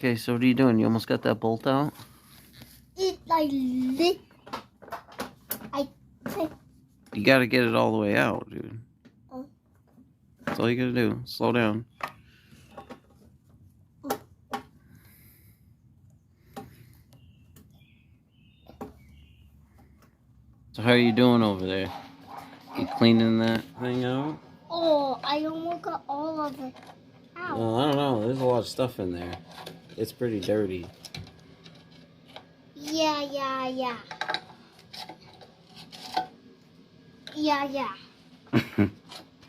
Okay, so what are you doing? You almost got that bolt out? It's like this. You gotta get it all the way out, dude. That's all you gotta do. Slow down. So how are you doing over there? You cleaning that thing out? Oh, I almost got all of it out. Well, I don't know. There's a lot of stuff in there. It's pretty dirty. Yeah.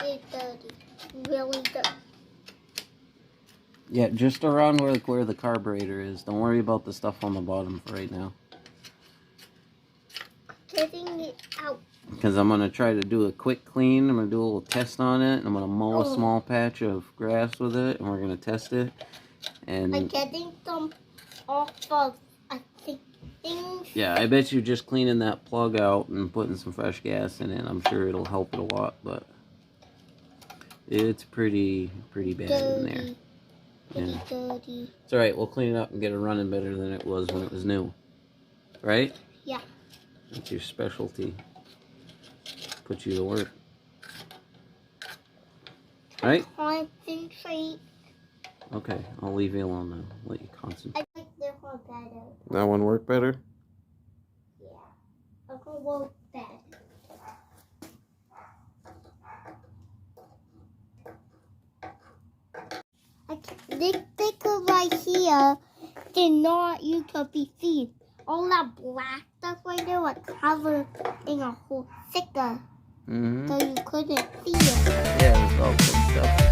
It's dirty. Really dirty. Yeah, just around where the carburetor is. Don't worry about the stuff on the bottom for right now. Getting it out. Because I'm going to try to do a quick clean. I'm going to do a little test on it. I'm going to mow a small patch of grass with it. And we're going to test it. And I'm getting some off of, I think, things. yeah, I bet you just cleaning that plug out and putting some fresh gas in it, I'm sure it'll help it a lot. But it's pretty bad in there. Yeah. Dirty. It's alright, we'll clean it up and get it running better than it was when it was new. Right? Yeah. That's your specialty. Put you to work. Right? Concentrate. Okay, I'll leave you alone now. Let you concentrate. I like this one better. That one work better? Yeah. I can work better. This sticker right here did not used to be seen. All that black stuff right there was covered in a whole sticker. So you couldn't see it. Yeah, it's all good stuff.